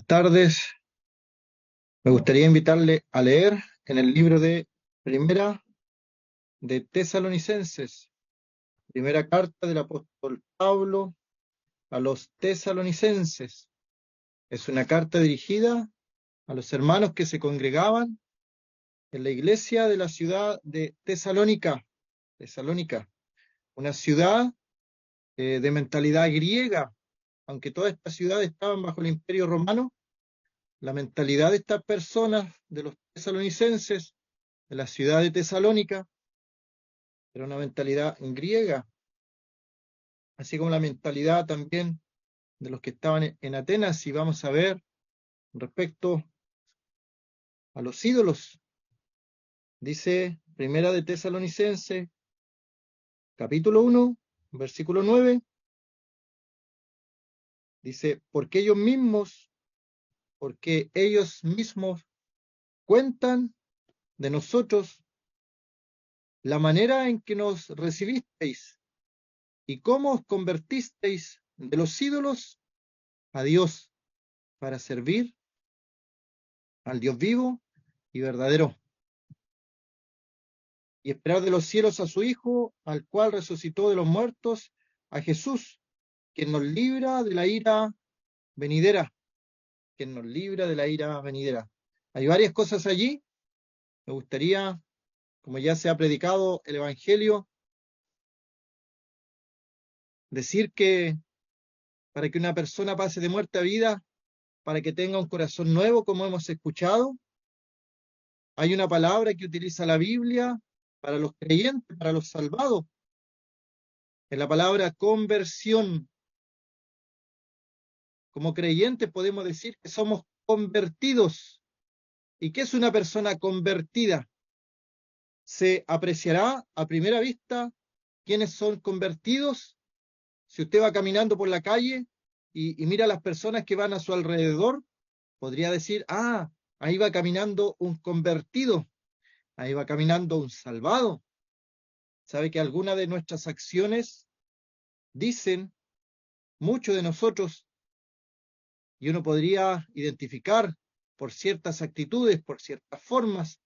tardes. Me gustaría invitarle a leer en el libro de Primera de Tesalonicenses, primera carta del apóstol Pablo a los tesalonicenses. Es una carta dirigida a los hermanos que se congregaban en la iglesia de la ciudad de Tesalónica, una ciudad de mentalidad griega. Aunque todas estas ciudades estaban bajo el Imperio Romano, la mentalidad de estas personas, de los tesalonicenses, de la ciudad de Tesalónica, era una mentalidad griega, así como la mentalidad también de los que estaban en Atenas. Y vamos a ver respecto a los ídolos. Dice Primera de Tesalonicenses, capítulo 1, versículo 9, dice, porque ellos mismos cuentan de nosotros la manera en que nos recibisteis y cómo os convertisteis de los ídolos a Dios para servir al Dios vivo y verdadero, y esperar de los cielos a su Hijo, al cual resucitó de los muertos, a Jesús, quien nos libra de la ira venidera, quien nos libra de la ira venidera. Hay varias cosas allí. Me gustaría, como ya se ha predicado el Evangelio, decir que para que una persona pase de muerte a vida, para que tenga un corazón nuevo, como hemos escuchado, hay una palabra que utiliza la Biblia para los creyentes, para los salvados. Es la palabra conversión. Como creyentes podemos decir que somos convertidos. ¿Y qué es una persona convertida? Se apreciará a primera vista quiénes son convertidos. Si usted va caminando por la calle y mira a las personas que van a su alrededor, podría decir, ahí va caminando un convertido, ahí va caminando un salvado. ¿Sabe que algunas de nuestras acciones dicen mucho de nosotros? Y uno podría identificar por ciertas actitudes, por ciertas formas,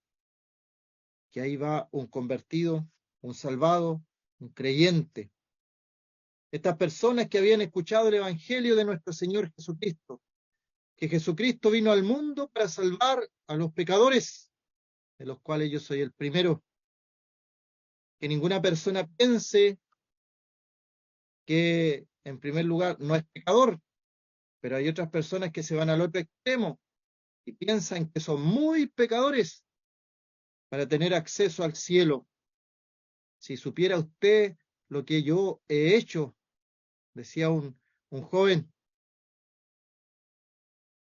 que ahí va un convertido, un salvado, un creyente. Estas personas que habían escuchado el Evangelio de nuestro Señor Jesucristo, que Jesucristo vino al mundo para salvar a los pecadores, de los cuales yo soy el primero. Que ninguna persona piense que, en primer lugar, no es pecador, pero hay otras personas que se van al otro extremo y piensan que son muy pecadores para tener acceso al cielo. Si supiera usted lo que yo he hecho, decía un joven,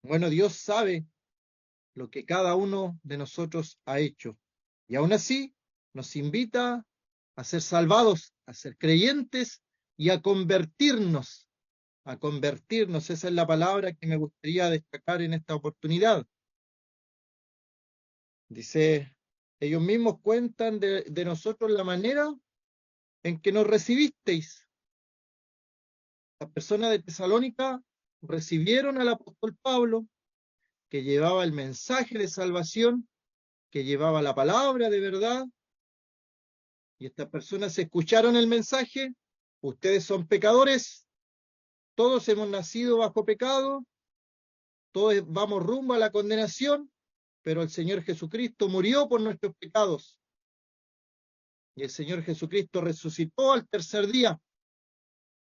bueno, Dios sabe lo que cada uno de nosotros ha hecho. Y aún así nos invita a ser salvados, a ser creyentes y a convertirnos. A convertirnos, esa es la palabra que me gustaría destacar en esta oportunidad. Dice, ellos mismos cuentan de nosotros la manera en que nos recibisteis. Las personas de Tesalónica recibieron al apóstol Pablo, que llevaba el mensaje de salvación, que llevaba la palabra de verdad, y estas personas escucharon el mensaje. Ustedes son pecadores, todos hemos nacido bajo pecado, todos vamos rumbo a la condenación, pero el Señor Jesucristo murió por nuestros pecados, y el Señor Jesucristo resucitó al tercer día,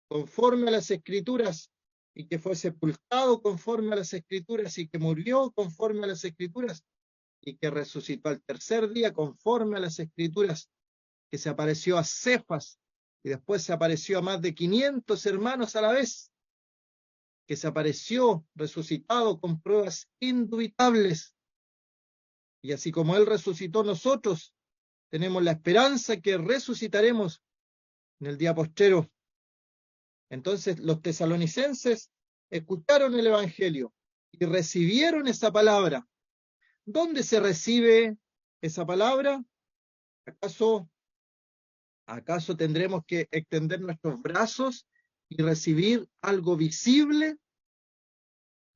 conforme a las Escrituras, y que fue sepultado conforme a las Escrituras, y que murió conforme a las Escrituras, y que resucitó al tercer día conforme a las Escrituras, que se apareció a Cefas, y después se apareció a más de 500 hermanos a la vez, que se apareció resucitado con pruebas indubitables. Y así como Él resucitó, nosotros tenemos la esperanza que resucitaremos en el día postrero. Entonces los tesalonicenses escucharon el Evangelio y recibieron esa palabra. ¿Dónde se recibe esa palabra? ¿Acaso tendremos que extender nuestros brazos y recibir algo visible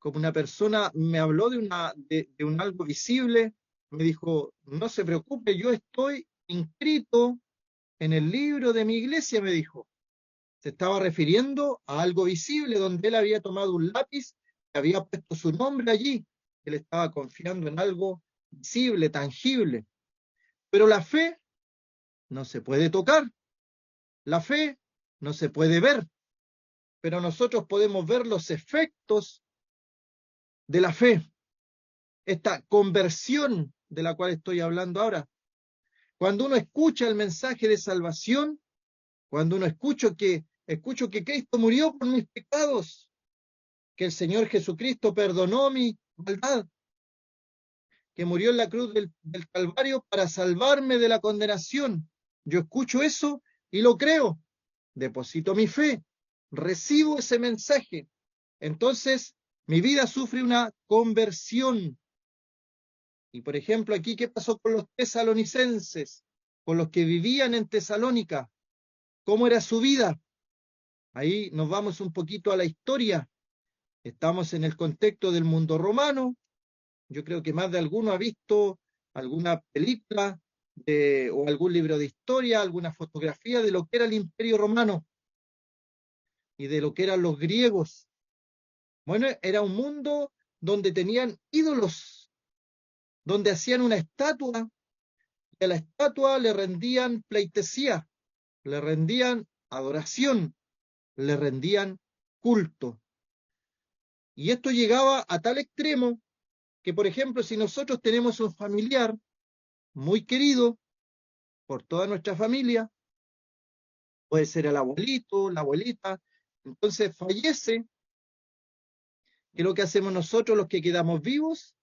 como una persona me habló de un algo visible, me dijo, no se preocupe, yo estoy inscrito en el libro de mi iglesia, me dijo. Se estaba refiriendo a algo visible donde él había tomado un lápiz y había puesto su nombre allí. Él estaba confiando en algo visible, tangible. Pero la fe no se puede tocar, la fe no se puede ver, pero nosotros podemos ver los efectos de la fe, esta conversión de la cual estoy hablando ahora. Cuando uno escucha el mensaje de salvación, cuando uno escucho que Cristo murió por mis pecados, que el Señor Jesucristo perdonó mi maldad, que murió en la cruz del Calvario para salvarme de la condenación. Yo escucho eso y lo creo, deposito mi fe, recibo ese mensaje. Entonces, mi vida sufre una conversión. Y por ejemplo, aquí, ¿qué pasó con los tesalonicenses? Con los que vivían en Tesalónica. ¿Cómo era su vida? Ahí nos vamos un poquito a la historia. Estamos en el contexto del mundo romano. Yo creo que más de alguno ha visto alguna película o algún libro de historia, alguna fotografía de lo que era el Imperio Romano y de lo que eran los griegos. Bueno, era un mundo donde tenían ídolos, donde hacían una estatua y a la estatua le rendían pleitesía, le rendían adoración, le rendían culto. Y esto llegaba a tal extremo que, por ejemplo, si nosotros tenemos un familiar muy querido por toda nuestra familia, puede ser el abuelito, la abuelita, entonces fallece, ¿qué es lo que hacemos nosotros los que quedamos vivos?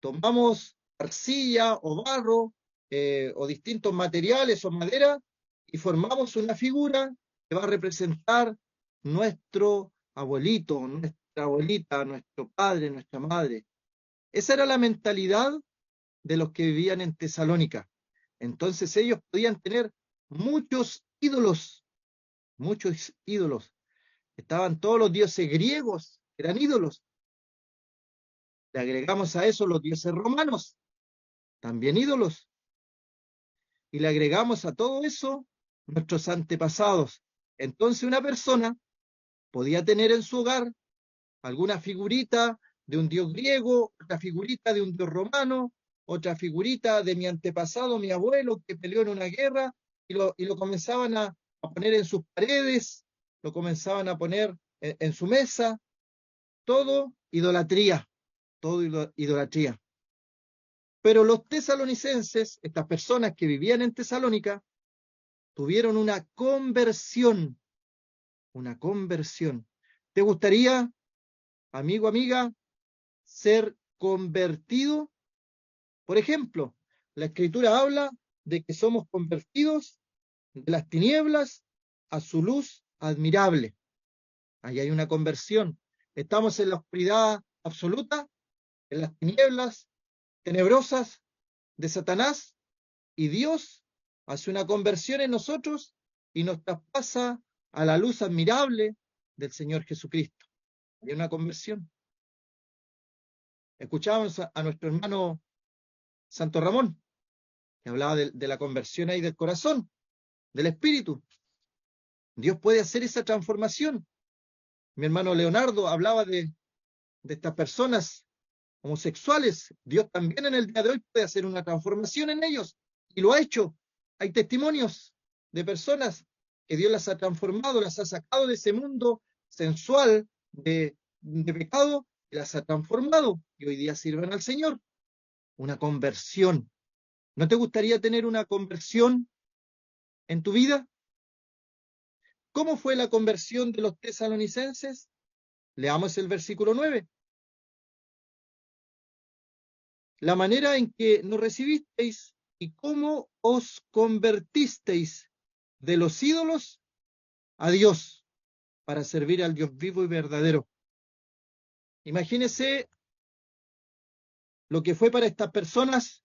Tomamos arcilla o barro o distintos materiales o madera y formamos una figura que va a representar nuestro abuelito, nuestra abuelita, nuestro padre, nuestra madre. Esa era la mentalidad de los que vivían en Tesalónica. Entonces ellos podían tener muchos ídolos, muchos ídolos. Estaban todos los dioses griegos, eran ídolos. Le agregamos a eso los dioses romanos, también ídolos. Y le agregamos a todo eso nuestros antepasados. Entonces una persona podía tener en su hogar alguna figurita de un dios griego, otra figurita de un dios romano, otra figurita de mi antepasado, mi abuelo, que peleó en una guerra, y lo comenzaban a poner en sus paredes, lo comenzaban a poner en su mesa, todo idolatría, todo idolatría. Pero los tesalonicenses, estas personas que vivían en Tesalónica, tuvieron una conversión, una conversión. ¿Te gustaría, amigo, amiga, ser convertido? Por ejemplo, la Escritura habla de que somos convertidos de las tinieblas a su luz admirable. Ahí hay una conversión. Estamos en la oscuridad absoluta, en las tinieblas tenebrosas de Satanás, y Dios hace una conversión en nosotros y nos traspasa a la luz admirable del Señor Jesucristo. Hay una conversión. Escuchábamos a nuestro hermano Santo Ramón, que hablaba de la conversión ahí del corazón, del espíritu. Dios puede hacer esa transformación. Mi hermano Leonardo hablaba de estas personas homosexuales. Dios también en el día de hoy puede hacer una transformación en ellos, y lo ha hecho. Hay testimonios de personas que Dios las ha transformado, las ha sacado de ese mundo sensual de pecado, y las ha transformado, y hoy día sirven al Señor. Una conversión. ¿No te gustaría tener una conversión en tu vida? ¿Cómo fue la conversión de los tesalonicenses? Leamos el versículo 9. La manera en que nos recibisteis y cómo os convertisteis de los ídolos a Dios para servir al Dios vivo y verdadero. Imagínese lo que fue para estas personas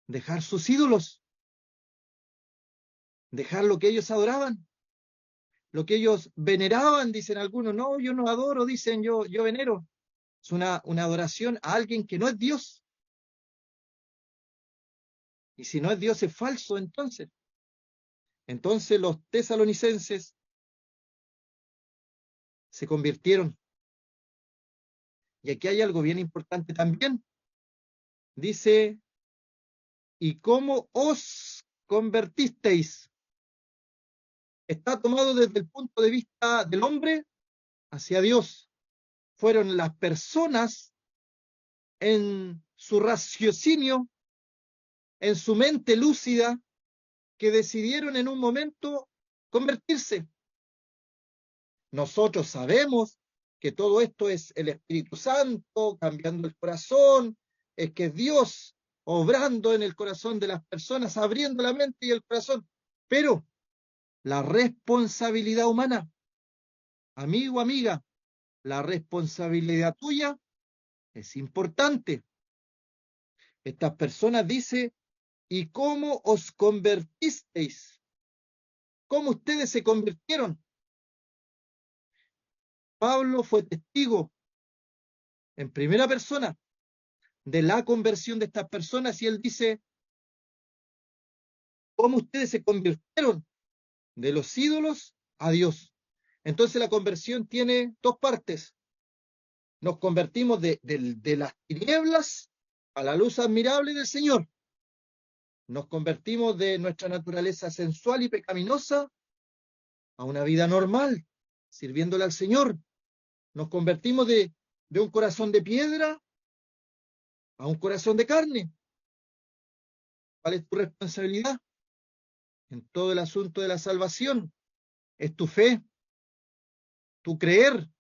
dejar sus ídolos, dejar lo que ellos adoraban, lo que ellos veneraban, dicen algunos. No, yo no adoro, dicen, yo venero. Es una adoración a alguien que no es Dios. Y si no es Dios, es falso entonces. Entonces los tesalonicenses se convirtieron. Y aquí hay algo bien importante también. Dice, ¿y cómo os convertisteis? Está tomado desde el punto de vista del hombre hacia Dios. Fueron las personas en su raciocinio, en su mente lúcida, que decidieron en un momento convertirse. Nosotros sabemos que todo esto es el Espíritu Santo cambiando el corazón, es que Dios obrando en el corazón de las personas, abriendo la mente y el corazón. Pero la responsabilidad humana, amigo, amiga, la responsabilidad tuya es importante. Estas personas dicen, ¿y cómo os convertisteis? ¿Cómo ustedes se convirtieron? Pablo fue testigo en primera persona de la conversión de estas personas y él dice, ¿cómo ustedes se convirtieron de los ídolos a Dios? Entonces la conversión tiene dos partes. Nos convertimos de las tinieblas a la luz admirable del Señor. Nos convertimos de nuestra naturaleza sensual y pecaminosa a una vida normal, sirviéndole al Señor. Nos convertimos de un corazón de piedra a un corazón de carne. ¿Cuál es tu responsabilidad en todo el asunto de la salvación? Es tu fe, tu creer,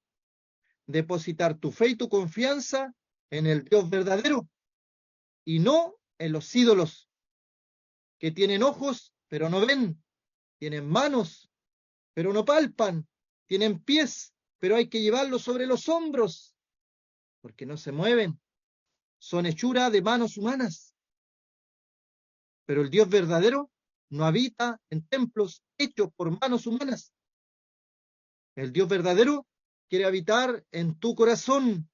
depositar tu fe y tu confianza en el Dios verdadero y no en los ídolos que tienen ojos pero no ven, tienen manos pero no palpan, tienen pies pero hay que llevarlos sobre los hombros porque no se mueven, son hechura de manos humanas. Pero el Dios verdadero no habita en templos hechos por manos humanas. El Dios verdadero quiere habitar en tu corazón,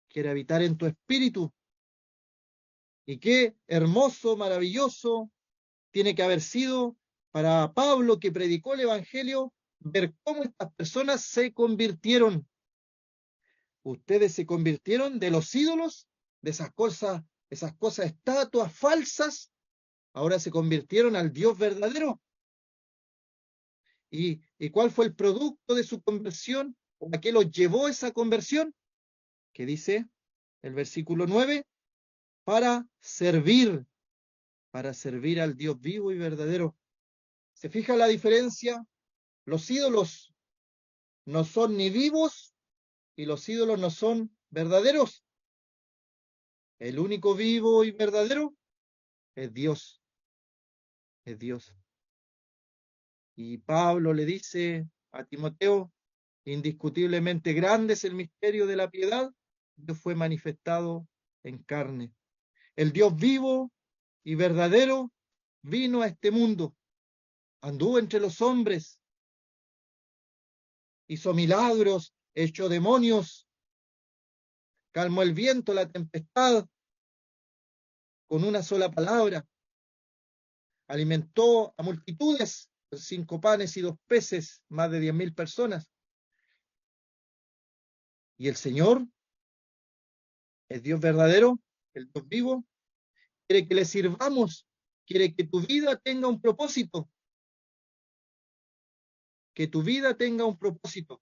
quiere habitar en tu espíritu. Y qué hermoso, maravilloso tiene que haber sido para Pablo, que predicó el Evangelio, ver cómo estas personas se convirtieron. Ustedes se convirtieron de los ídolos, de esas cosas, estatuas falsas, ahora se convirtieron al Dios verdadero. ¿Y cuál fue el producto de su conversión? ¿A qué los llevó esa conversión? Que dice el versículo 9, para servir al Dios vivo y verdadero. ¿Se fija la diferencia? Los ídolos no son ni vivos y los ídolos no son verdaderos. El único vivo y verdadero es Dios, es Dios. Y Pablo le dice a Timoteo, indiscutiblemente grande es el misterio de la piedad, Dios fue manifestado en carne. El Dios vivo y verdadero vino a este mundo, anduvo entre los hombres, hizo milagros, echó demonios, calmó el viento, la tempestad, con una sola palabra, alimentó a multitudes, con 5 panes y 2 peces, más de 10.000 personas. Y el Señor, el Dios verdadero, el Dios vivo, quiere que le sirvamos, quiere que tu vida tenga un propósito, que tu vida tenga un propósito.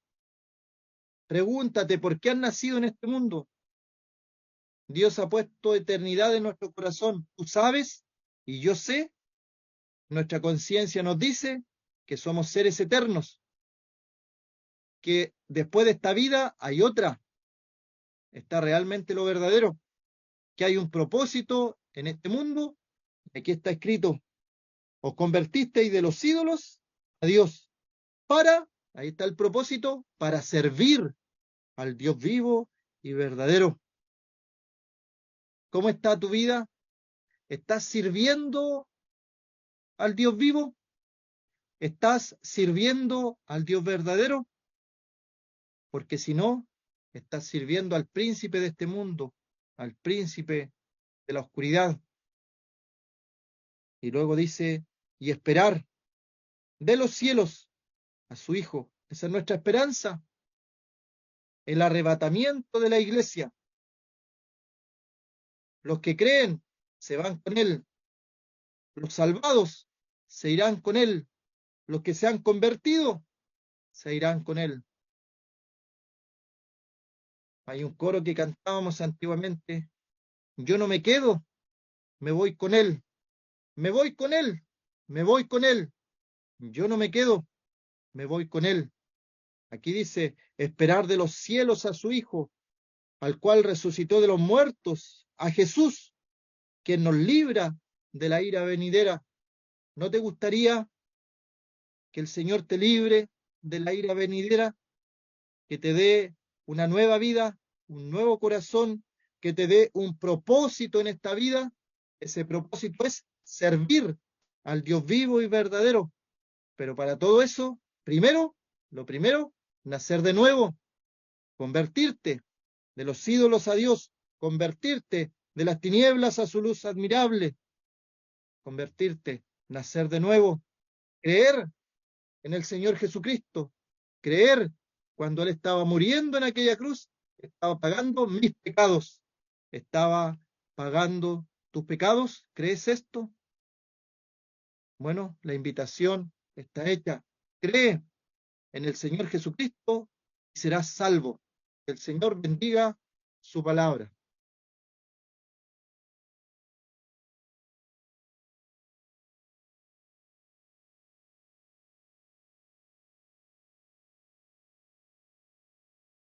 Pregúntate, ¿por qué has nacido en este mundo? Dios ha puesto eternidad en nuestro corazón. Tú sabes, y yo sé, nuestra conciencia nos dice que somos seres eternos, que después de esta vida hay otra, está realmente lo verdadero, que hay un propósito en este mundo. Aquí está escrito, os convertisteis de los ídolos a Dios, ahí está el propósito, para servir al Dios vivo y verdadero. ¿Cómo está tu vida? ¿Estás sirviendo al Dios vivo? ¿Estás sirviendo al Dios verdadero? Porque si no, Estás sirviendo al príncipe de este mundo, al príncipe de la oscuridad. Y luego dice, y esperar de los cielos a su Hijo. Esa es nuestra esperanza, el arrebatamiento de la iglesia. Los que creen se van con Él. Los salvados se irán con Él. Los que se han convertido se irán con Él. Hay un coro que cantábamos antiguamente. Yo no me quedo, me voy con Él. Me voy con Él, me voy con Él. Yo no me quedo, me voy con Él. Aquí dice, esperar de los cielos a su Hijo, al cual resucitó de los muertos, a Jesús, quien nos libra de la ira venidera. ¿No te gustaría que el Señor te libre de la ira venidera? Que te dé una nueva vida, un nuevo corazón, que te dé un propósito en esta vida. Ese propósito es servir al Dios vivo y verdadero. Pero para todo eso, lo primero, nacer de nuevo, convertirte de los ídolos a Dios, convertirte de las tinieblas a su luz admirable, convertirte, nacer de nuevo, creer en el Señor Jesucristo, creer cuando Él estaba muriendo en aquella cruz, estaba pagando mis pecados, estaba pagando tus pecados. ¿Crees esto? Bueno, la invitación está hecha. Cree en el Señor Jesucristo y serás salvo. Que el Señor bendiga su palabra.